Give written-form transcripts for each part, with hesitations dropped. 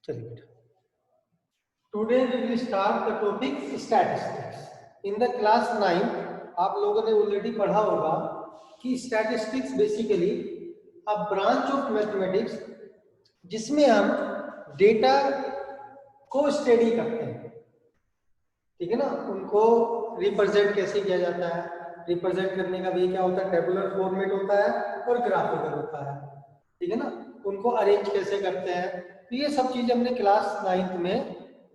चलिए बेटा, today we will start the topic statistics. In the class 9 आप लोगों ने ऑलरेडी पढ़ा होगा कि statistics basically a branch of mathematics जिसमें हम डेटा को स्टडी करते हैं, ठीक है ना। उनको रिप्रेजेंट कैसे किया जाता है, रिप्रेजेंट करने का भी क्या होता है, टेबुलर फॉर्मेट होता है और ग्राफिकल होता है, ठीक है ना। उनको अरेंज कैसे करते हैं, तो ये सब चीजें हमने क्लास 9th में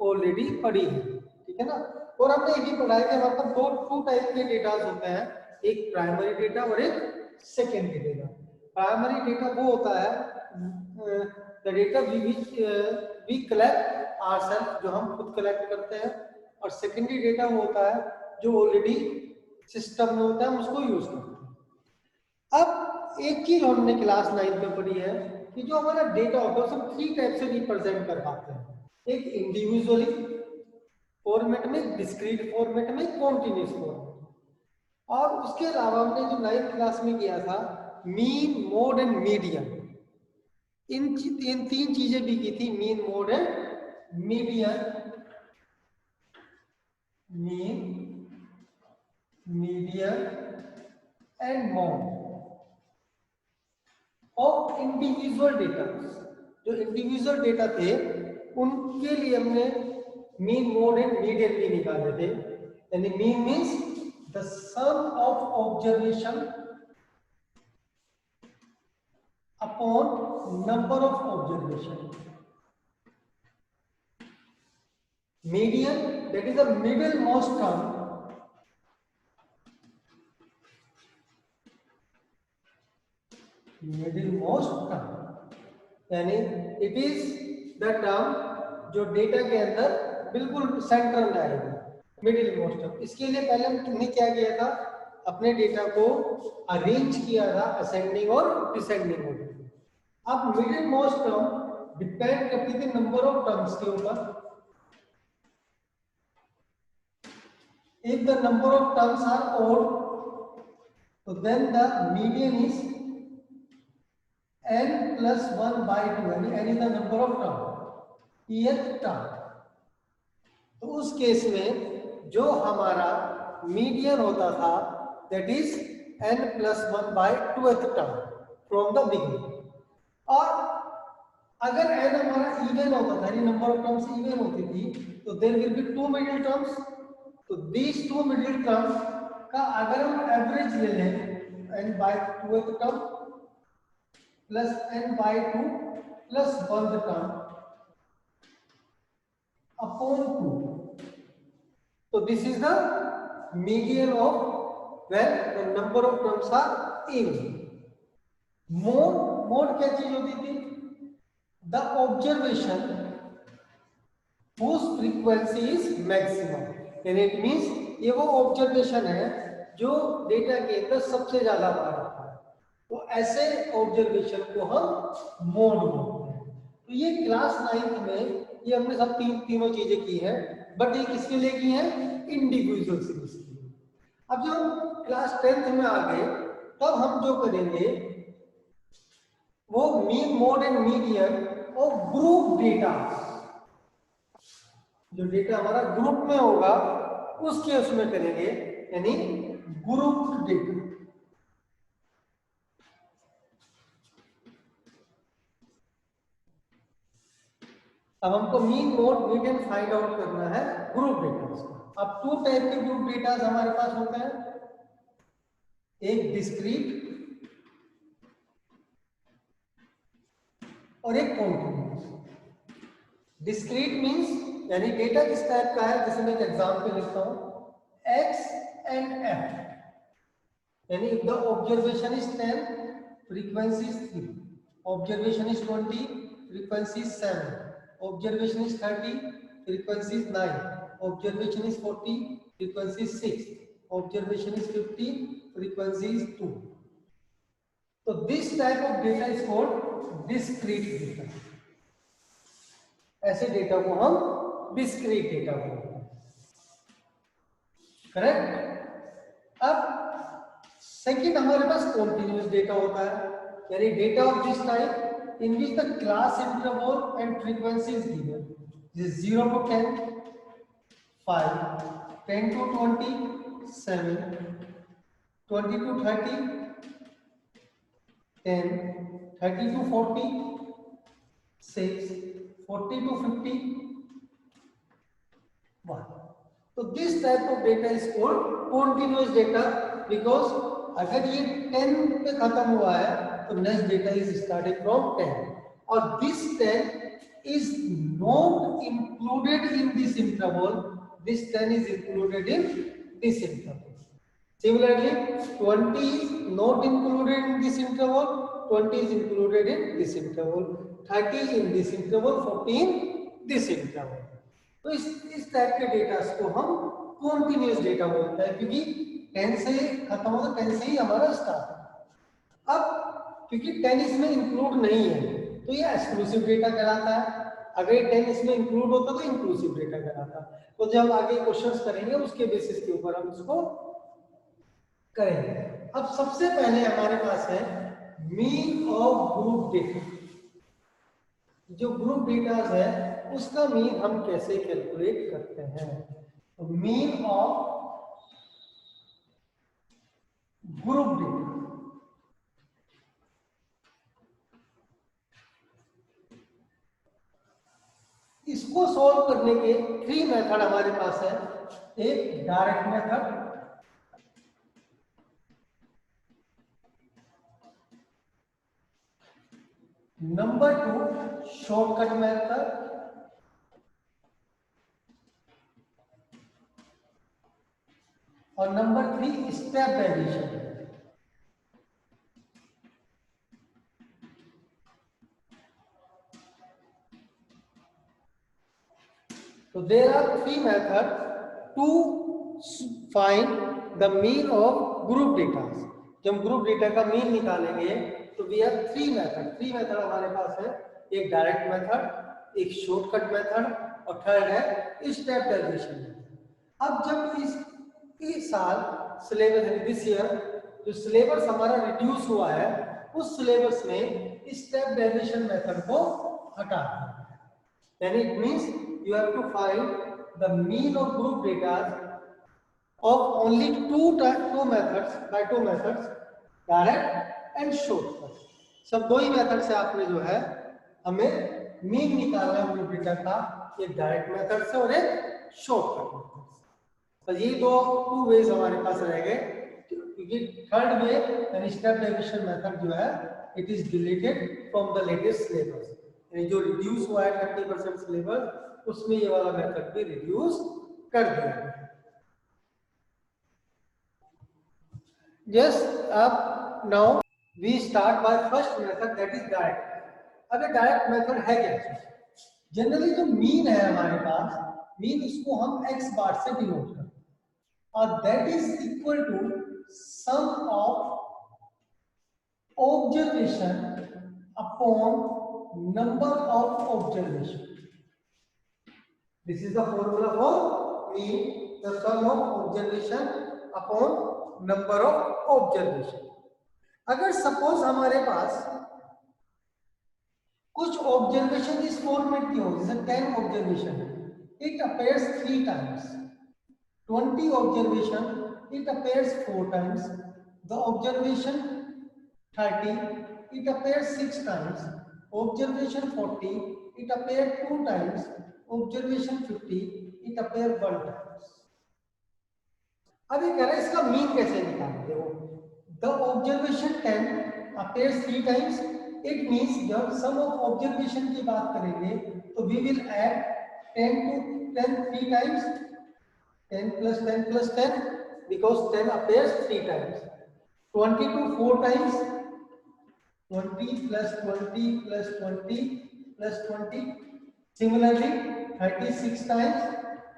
ऑलरेडी पढ़ी है, ठीक है ना। और हमने ये भी पढ़ा है कि हमारे पास टू टाइप के डेटा होते हैं, एक प्राइमरी डेटा और एक सेकेंडरी डेटा। प्राइमरी डेटा वो होता है the data we collect ourselves, जो हम खुद कलेक्ट करते हैं, और सेकेंडरी डेटा वो होता है जो ऑलरेडी सिस्टम में होता है, हम उसको यूज करते हैं। अब एक चीज हमने क्लास 9 में पढ़ी है कि जो हमारा डेटा होता है उसे हम 3 टाइप से रिप्रेजेंट कर पाते हैं, एक इंडिविजुअली फॉर्मेट में, डिस्क्रीट फॉर्मेट में, कॉन्टिन्यूस फॉर्मेट। और उसके अलावा हमने जो 9th क्लास में किया था मीन, मोड एंड मीडियन, इन 3 चीजें भी की थी, mean, mode and median, mean, median and mode of individual data. जो इंडिविजुअल डेटा थे उनके लिए हमने मीन, मोड एंड मीडियन भी निकाले थे। यानी mean means the sum of observation upon number of observation. Median that is the middle most term, middle most term, यानी इट इज द टर्म जो डेटा के अंदर बिल्कुल सेंटर में आएगी, मिडिल मोस्ट टर्म। इसके लिए पहले हमने क्या किया था, अपने डेटा को अरेंज किया था असेंडिंग और डिसेंडिंग ऑर्डर। अब मिडिल मोस्ट टर्म डिपेंड करती थी नंबर ऑफ टर्म्स के ऊपर। If the number of terms are odd, तो then the median is n plus 1 by 2, यानी n is the number of term, eth term। तो उस case में जो हमारा मीडियन होता था that is n plus 1 by 2th term from the beginning. और अगर n हमारा इवन होता था, यानी नंबर ऑफ टर्म्स इवन होती थी, तो there will be 2 middle terms. तो दीज 2 मिडिल टर्म्स का अगर हम एवरेज ले लें n by 2th term plus n by 2 plus 1th term upon 2. So this is the median of when the number of terms are even. Mode क्या चीज होती थी, the observation whose frequency is maximum, यानी it means ये वो observation है जो data के अंदर सबसे ज्यादा बार होता है, तो ऐसे ऑब्जर्वेशन को हम मोड बोलते हैं। तो ये क्लास 9th में ये हमने सब तीनों चीजें की है, बट ये किसके लिए की है, इंडिविजुअल सीरीज के लिए। अब जब हम क्लास 10th में आ गए तब हम जो करेंगे वो मीन, मोड एंड मीडियन और ग्रुप डेटा, जो डेटा हमारा ग्रुप में होगा उसके उसमें करेंगे, यानी ग्रुप डेटा। अब हमको mean, mode, median find out करना है ग्रुप डेटा। अब 2 टाइप के ग्रुप डेटा हमारे पास होते हैं, एक डिस्क्रीट और एक कॉन्टिन्यूअस। डिस्क्रीट मींस यानी डेटा किस टाइप का है, जैसे मैं एक एग्जांपल लिखता हूं, x and f, यानी if the observation is 10, frequency is 3, observation is 20, frequency is 7, observation is 30, frequency is 9, observation is 40, frequency is 6, observation is 50, frequency is 2. So this type of data is called discrete data। ऐसे data को हम discrete data बोलते हैं, correct. अब second हमारे पास continuous data होता है, यानी data of this type in which the class interval and frequency is given. This is 0 to 10, 5, 10 to 20, 7, 20 to 30, 10, 30 to 40, 6, 40 to 50, 1. So this type of data is called continuous data because अगर ये 10 पे खत्म हुआ है तो next data is starting from 10 और this 10 is not included in this interval. This 10 is included in this interval. Similarly, 20 is not included in this interval. 20 is included in this interval. 30 in this interval. 40 in this interval. तो इस type के data को हम continuous data बोलते हैं क्योंकि 10 से खत्म होगा 10 से ही हमारा स्टार्ट है। अब क्योंकि 10 इसमें इंक्लूड नहीं है तो ये एक्सक्लूसिव डेटा कहलाता है। अगर ये 10 इसमें इंक्लूड होता तो इंक्लूसिव डेटा कहलाता। तो जब आगे क्वेश्चंस करेंगे उसके बेसिस के ऊपर हम इसको करेंगे। अब सबसे पहले हमारे पास है मीन ऑफ ग्रुप डेटा। जो ग्रुप डेटा है उसका मीन हम कैसे कैलकुलेट करते हैं? तो मीन ऑफ ग्रुप डेटा इसको सॉल्व करने के 3 मेथड हमारे पास है। एक direct method, number 2 shortcut method और number 3 step deviation. So there are 3 methods to find the mean of group data. जब ग्रुप डेटा का मीन निकालेंगे तो we have 3 methods. 3 मेथड हमारे पास है। एक डायरेक्ट मेथड, एक शॉर्टकट मेथड और थर्ड है स्टेप डेविएशन। अब जब इस साल सिलेबस दिस ईयर जो सिलेबस हमारा रिड्यूस हुआ है उस सिलेबस में स्टेप डेविएशन मेथड को हटा दिया। Then it means you have to find the mean of group data of only two methods, direct and shortcut. सब दो ही मेथड से आपने जो है हमें मीन निकालना है ग्रुप डेटा का, एक डायरेक्ट मेथड से और एक शॉर्टकट मेथड से। तो ये टू वेज हमारे पास रह गए क्योंकि थर्ड वे यानी स्टेप डेविएशन मेथड जो है it is deleted from the latest syllabus. जो रिड्यूस हुआ है 30% सिलेबस उसमें ये वाला मेथड भी रिड्यूस कर दिया। यस, अब now we start by first method that is direct. अब डायरेक्ट मेथड है क्या? जनरली जो मीन है हमारे पास, मीन इसको हम x बार से डिनोट करते हैं और that is equal to sum of observation upon number of observation. This is the formula for mean, the sum of observation upon number of observation. अगर सपोज हमारे पास कुछ ऑब्जर्वेशन इस फॉर्मेट की हो, जैसे 10 observation it appears 3 times, 20 observation it appears 4 times, the observation 30 it appears 6 times, observation 40 it appeared 2 times, observation 50 it appeared 1 times. अब ये कह रहा है इसका मीन कैसे निकालेंगे? वो the observation 10 appears 3 times, it means जब sum of observation की बात करेंगे तो we will add 10 to 10 3 times, 10 plus 10 plus 10 because 10 appears 3 times, 20 to 4 times, 20 plus 20 plus 20 plus 20. Similarly, 36 times,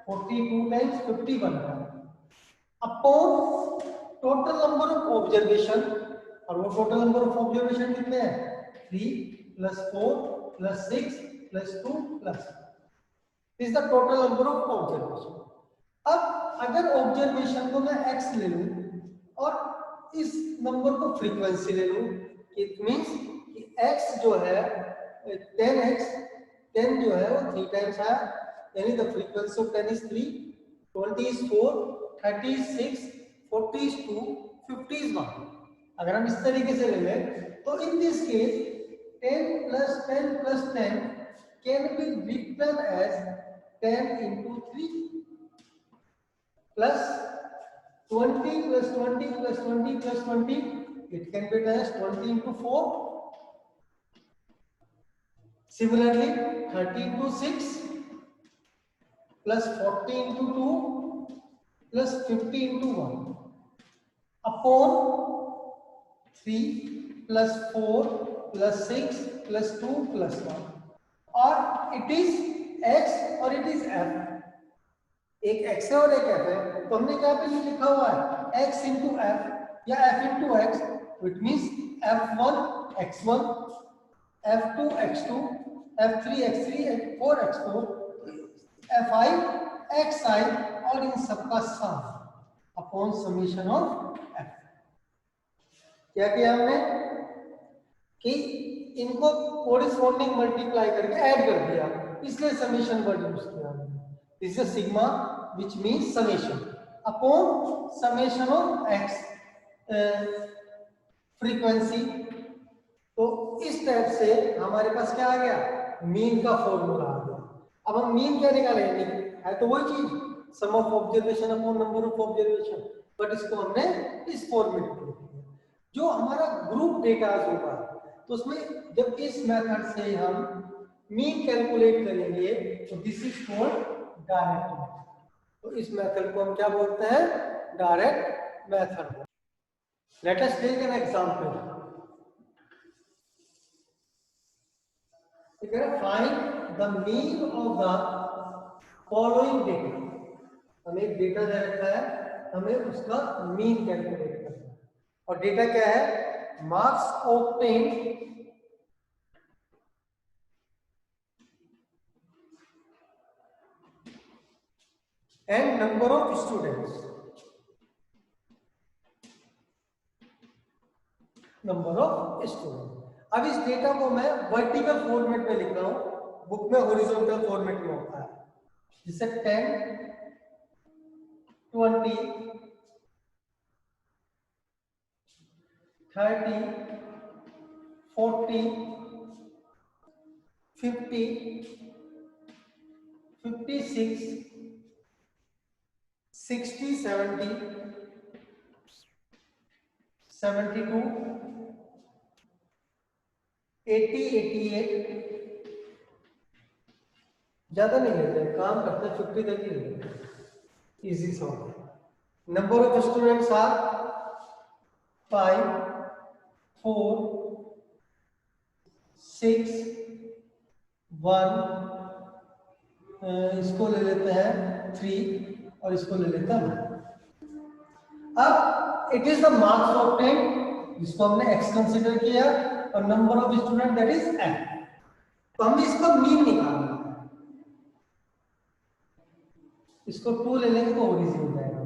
42 times, 51 times. Upon total number of observation, और वो total number of observation कितने हैं? 3 plus 4 plus 6 plus 2 plus 1. This is the total number of observation. अब अगर observation को मैं x ले लूं और इस नंबर को फ्रीक्वेंसी ले लूं, इट मींस कि x जो है 10x 10 जो है वो 3 टाइम्स आया, यानी the frequency of 10 is 3, 20 is 4, 30 is 6, 40 is 2, 50 is 1। अगर हम इस तरीके से ले लें तो in this case 10 plus 10 plus 10 can be written as 10 into 3 plus 20 plus 20 plus 20 plus 20, it can be written as 20 into 4. Similarly, 30 into 6 plus 40 into 2 plus 50 into 1 upon 3 plus 4 plus 6 plus 2 plus 1, or it is x or it is f। एक x है और एक f है, तो हमने क्या पे लिखा हुआ है x into f या f into x, which means f1 x1, f2 x2, f3 x3, f4 x4, fi xi, और इन सबका सम अपॉन समीशन ऑफ f। क्या किया हमने कि इनको कोरिस्पोंडिंग मल्टीप्लाई करके ऐड कर दिया, इसलिए समेशन वर्ड यूज किया हमने। This is sigma which means summation upon summation of x frequency. तो इस टाइप से हमारे पास क्या आ गया, मीन का फॉर्मूला आ गया। अब हम मीन क्या निकालेंगे, है तो वही चीज, sum of observation upon number of observation, but इसको हमने इस फॉर्मेट में लिख दिया। जो हमारा ग्रुप डेटा होगा तो उसमें जब इस मेथड से हम मीन कैलकुलेट करेंगे तो this is called direct method. तो इस मेथड को हम क्या बोलते हैं, direct method. Let us take an example. Find the mean of the following data. हमें एक डेटा दे रखा है, हमें उसका मीन कैलकुलेट करना है, और डेटा क्या है, marks obtained and number of students, number of student. अब इस डेटा को मैं वर्टिकल फॉर्मेट में लिख रहा हूं, बुक में हॉरिजॉन्टल फॉर्मेट में होता है, जिसे 10 20 30 40 50 56 60 70 72 80 88, ज्यादा नहीं लेते, काम करते हैं 50 तक ही लेते हैं, easy solve. Number of students are 5 4 6 1, इसको ले लेते हैं 3 और इसको ले लेते हैं। अब it is the marks obtained, जिसको हमने x कंसीडर किया, और number of student that is n। तो हमने इसका मीन निकालना है, इसको 2 ले लेंगे तो ओरिजिन हो जाएगा।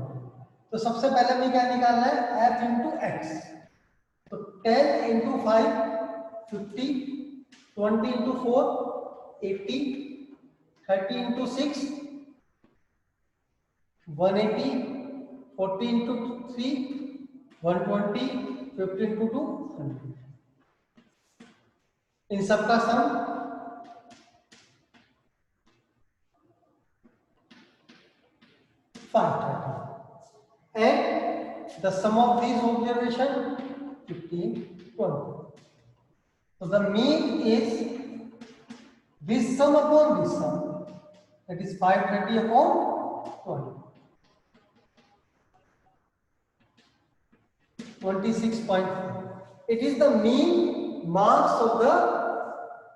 तो सबसे पहले हमें क्या निकालना है, f इंटू x। तो 10 into 5 50, 20 into 4 80, 30 into 6 180, 40 into 3 120, 50 into 2 100। इन सबका सम 530, and the sum of these observation 15 20. So the mean is this sum upon this sum, that is 530 upon 20, 26.4. It is the mean marks of the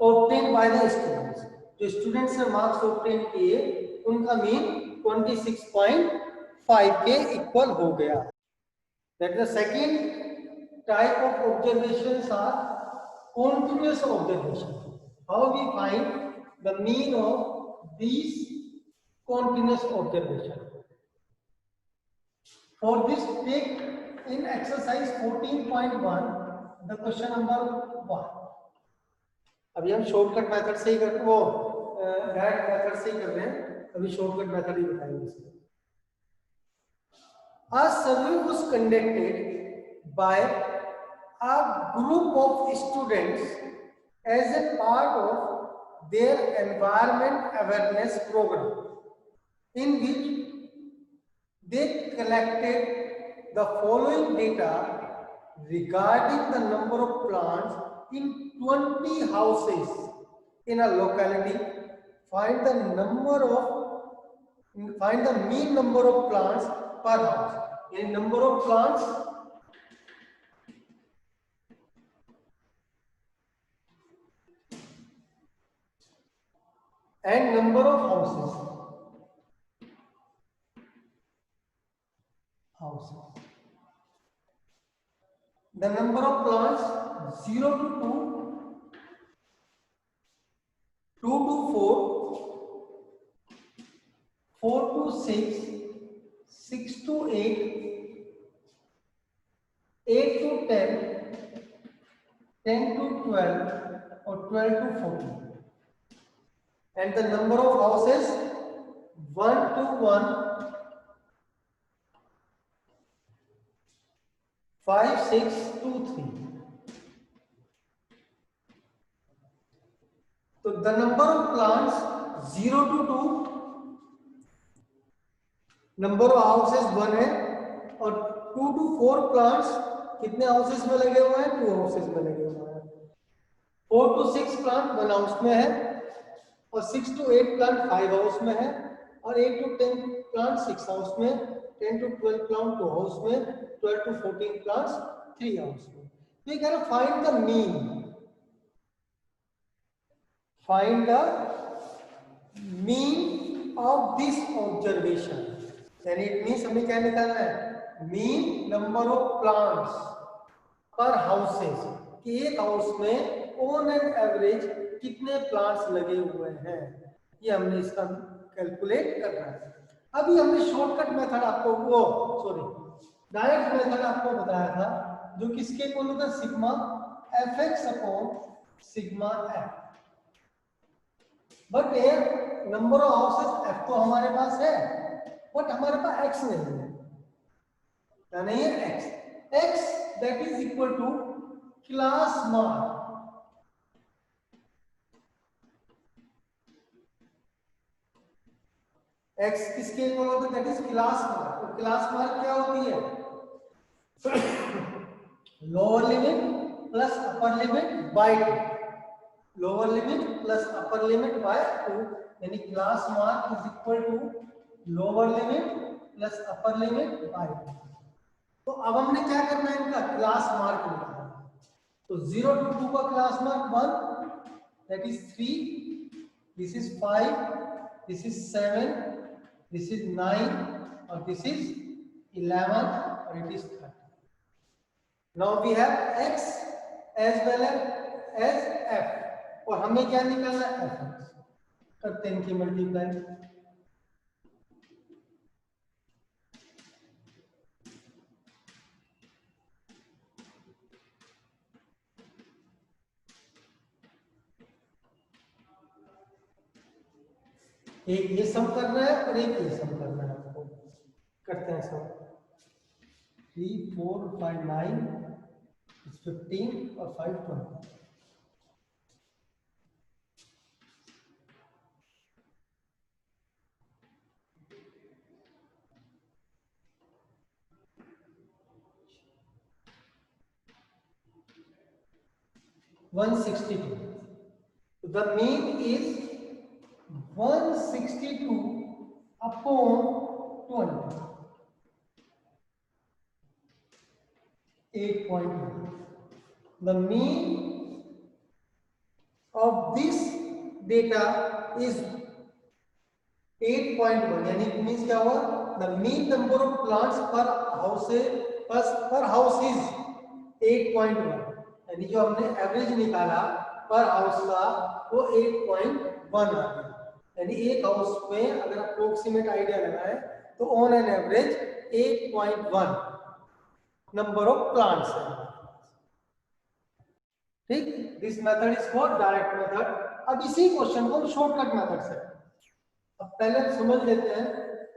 obtained by the students. जो students ने marks obtain किए उनका mean 26.5 के equal हो गया। That the second type of observations are continuous observation. How we find the mean of these continuous observation? For this, take in exercise 14.1 the question number 1. अभी हम shortcut method से ही कर वो डायरेक्ट मेथड से ही कर रहे हैं, अभी शॉर्टकट मेथड ही बताएंगे इसमें। A survey was conducted by a group of students as a part of their environment awareness program, in which they collected the following data regarding the number of plants in 20 houses in a locality. Find the mean number of plants per house. A number of plants and number of houses. The number of plants 0 to 2, 2 to 4, 4 to 6, 6 to 8, 8 to 10, 10 to 12 or 12 to 14. And the number of houses 1 to 1, 5, 6, 2, 3. So the number of plants 0 to 2, number of houses 1 है, और 2 to 4 plants कितने houses में लगे हुए हैं? 2 houses में लगे हुए हैं। 4 to 6 प्लांट 1 हाउस में है, और 6 to 8 प्लांट 5 हाउस में है, और 8 to 10 प्लांट 6 हाउस में, 10 to 12 प्लांट 2 हाउस में, 12 to 14 प्लांट्स 3 हाउस में। तो ये कह रहा find the mean of this observation. यानी इट मींस हमें क्या निकालना है? मीन नंबर ऑफ प्लांट्स पर हाउसेस, कि एक हाउस में ऑन एन एवरेज कितने प्लांट्स लगे हुए हैं, ये हमने इसका कैलकुलेट करना है। अभी हमने शॉर्टकट मेथड आपको डायरेक्ट मेथड आपको बताया था, जो किसके इक्वल होता है? Sigma F x upon sigma F. But ये नंबर ऑफ हाउसेस एफ तो हमारे पास है, बट हमारे पास एक्स नहीं है। क्या नहीं है? X that is equal to class mark. X किसके इक्वल होता है? That is class mark. तो क्लास मार्क क्या होती है? Lower limit plus upper limit by 2, lower limit plus upper limit by 2, यानी class mark is equal to lower limit plus upper limit by 2। तो अब हमने क्या करना है? इनका क्लास मार्क निकालना है। तो 0 to 2 का class mark 1, that is 3, this is 5, this is 7, this is 9 और दिस इज 11 और it is 30। Now we have x as well as f, और हमें क्या निकालना है? f। करते हैं इनकी मल्टीप्लाई। एक ये सम करना है और एक ये सम करना है आपको। करते हैं सम। 3, 4, 5, 9, 15 और 5, 20। The mean is 162 upon 20, 8.1. The mean of this data is 8.1, यानी it means क्या हुआ? The mean number of plants per house is 8.1, यानी जो हमने एवरेज निकाला पर हाउस का वो 8.1 आ गया। यानी एक हाउस में अगर अप्रोक्सीमेट आइडिया लगाए तो on an average 8.1 number of plants है। ठीक। This method is called direct method. अब इसी क्वेश्चन को हम शॉर्टकट मेथड से, अब पहले हम समझ लेते हैं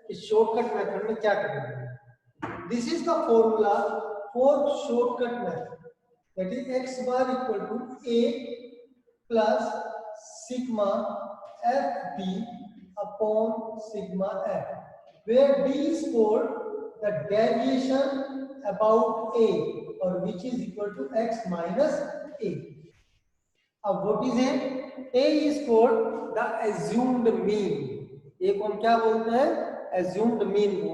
कि शॉर्टकट मेथड में क्या करेंगे। This is the formula for shortcut method, that is x bar equal to a plus sigma fb upon sigma f, where d is called the deviation about a or which is equal to x minus a. अब what is a is called the assumed mean, ये को हम क्या बोलते हैं, assumed mean को।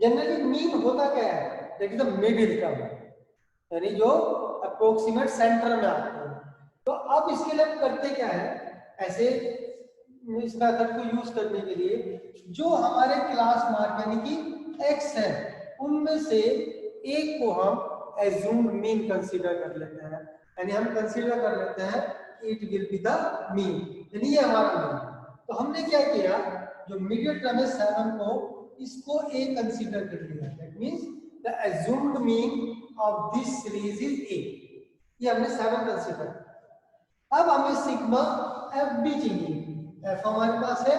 Generally mean होता क्या है, that is the middle term, यानी जो अप्रोक्सीमेट सेंटर में आते हैं। तो अब इसके लिए हम करते क्या है, ऐसे इस मेथड को यूज करने के लिए जो हमारे क्लास मार्क यानी कि x है उनमें से एक को हम एज्यूम्ड मीन कंसीडर कर लेते हैं, यानी हम कंसीडर कर लेते हैं it will be the mean, यानी ये हमारा मीन। तो हमने क्या किया, जो मिडिल टर्म है 7 को, इसको a कंसीडर कर लिया, that means the assumed mean of this series is a, ये हमने 7 कंसीडर। अब हमें सिग्मा fb चाहिए, f हमारे पास है,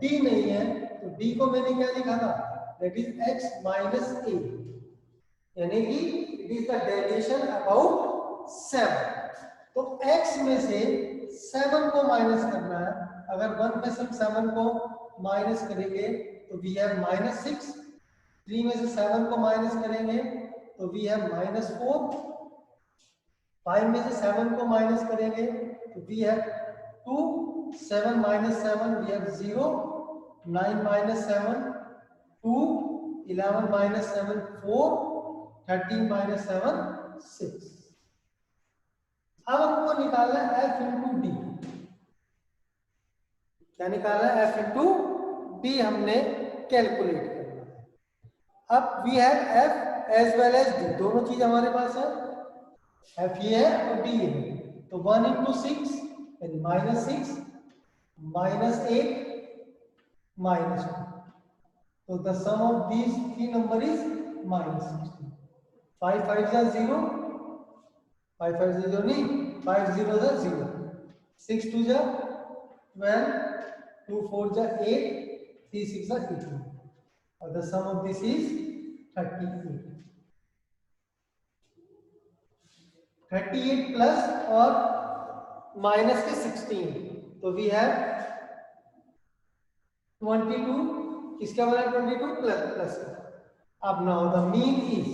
d नहीं है, तो d को मैंने क्या लिखा था, that is x minus a, यानी कि it is the deviation about 7। तो x में से 7 को माइनस करना है, अगर 1 में से 7 को माइनस करेंगे तो वी हैव -6, 3 में से 7 को माइनस करेंगे तो वी हैव -4, 5 में से 7 को माइनस करेंगे तो we have 2, 7 minus 7 we have 0, 9 minus 7 2, 11 minus 7 4, 13 minus 7 6। अब हमको निकालना है f into d, क्या निकालना है, f into d हमने कैलकुलेट करना है। अब we have f as well as d, दोनों चीज हमारे पास है, f ये है और d ये है, तो 1 into 6 यानी -6 -8 -2, so the sum of these three number is -16। 5 5 are 0, 5 5 0 नहीं, 5 0 are 0, 6 2 are 12, 2 4 are 8, 3 6 are 18, और the sum of this is 38। 38 plus और माइनस के 16, तो वी हैव 22, किसका बना 22 प्लस प्लस। अब now the mean is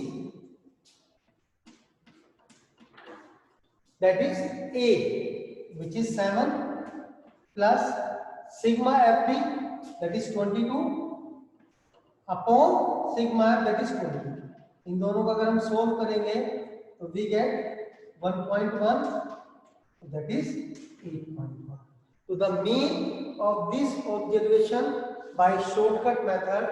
that is a which is 7 plus sigma fb that is 22 upon sigma f that is 20। इन दोनों का अगर हम सोल्व करेंगे तो we get 1.1 that is 8.1। So the mean of this observation by shortcut method,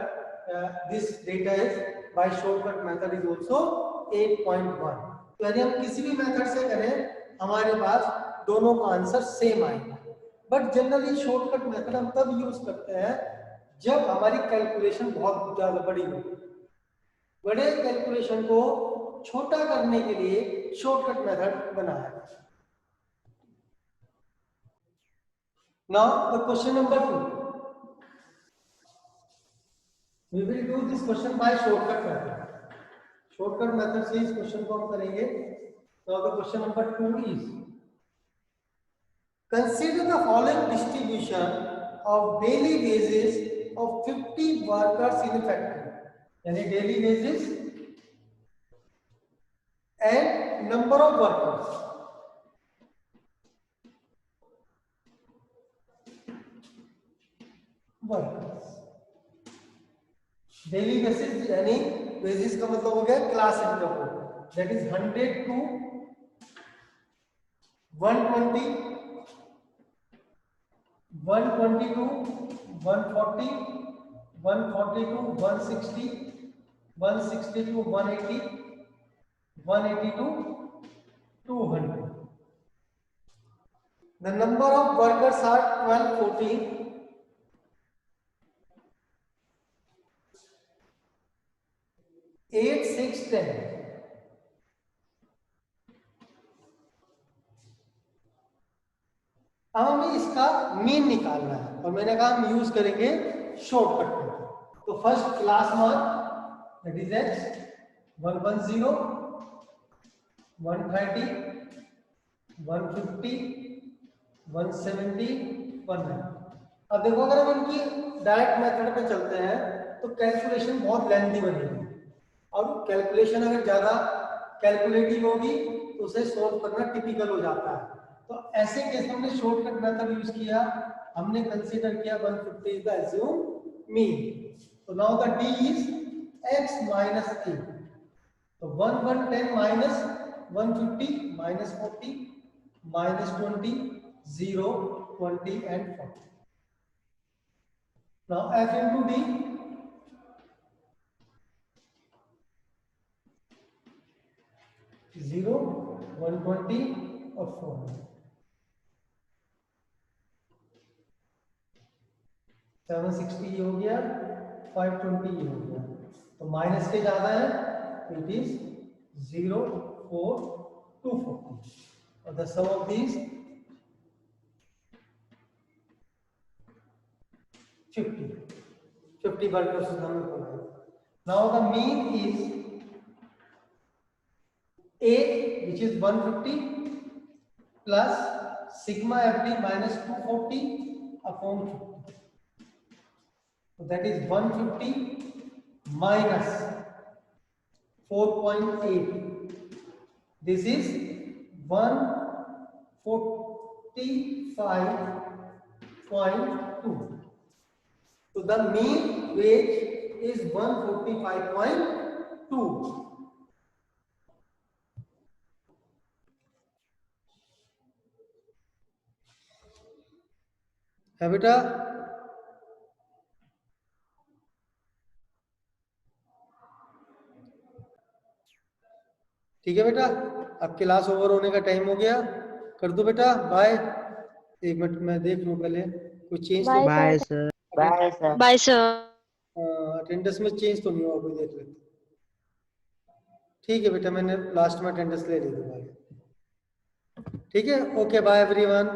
this data is by shortcut method is also 8.1। तो यदि हम किसी भी मेथड से करें हमारे पास दोनों का आंसर सेम आएगा, बट जनरली शॉर्टकट मेथड हम तब यूज करते हैं जब हमारी कैलकुलेशन बहुत ज्यादा बड़ी हो। बड़े कैलकुलेशन को छोटा करने के लिए शॉर्टकट मेथड बनाया है। Now the question number 2, we will do this question by shortcut method। shortcut method से इस क्वेश्चन को हम करेंगे। Now the question number 2 is, consider the following distribution of daily wages of 50 workers in a factory, यानी daily wages and number of workers। Daily basis यानी basis का मतलब हो गया class interval, that is 100 to 120, 120 to 140, 140 to 160, 160 to 180, 180 to 200। The number of workers are 12, 14, 8, 6, 10। अब हमें इसका mean निकालना है और मैंने कहा हम यूज करेंगे शॉर्टकट। तो first class 1 that is x 110 130 150 170 190। अब देखो अगर हम इनकी डायरेक्ट मेथड पे चलते हैं तो कैलकुलेशन बहुत लेंथी बनेगी और कैलकुलेशन अगर ज्यादा कैलकुलेटिव होगी तो उसे सोल्व करना टिपिकल हो जाता है। तो ऐसे केस में हमने शॉर्टकट मेथड यूज किया, हमने कंसीडर किया 150 इज द अज्यूम मीन। तो now the d is x minus a। तो 110 minus 150 minus 40 minus 20 0 20 and 40। now f into d 0 120 और 4 760 हो गया 520 हो गया। तो माइनस के ज्यादा है तो इट इज 0 4 240 और द सम ऑफ दीज 50 वर्ग हमें पड़ा। Now the mean is a which is 150 plus sigma fd minus 240 upon 50। so that is 150 minus 4.8, this is 145.2। so the mean wage is 145.2। है बेटा? ठीक है बेटा, अब क्लास ओवर होने का टाइम हो गया, कर दो बेटा बाय। एक मिनट मैं देख लूं पहले कोई चेंज तो bye sir. Bye sir. Bye sir. Attendance में चेंज तो नहीं हुआ, कोई देख लेते। ठीक है बेटा, मैंने लास्ट में अटेंडेंस ले ली दोबारा। ठीक है, ओके बाय एवरीवन।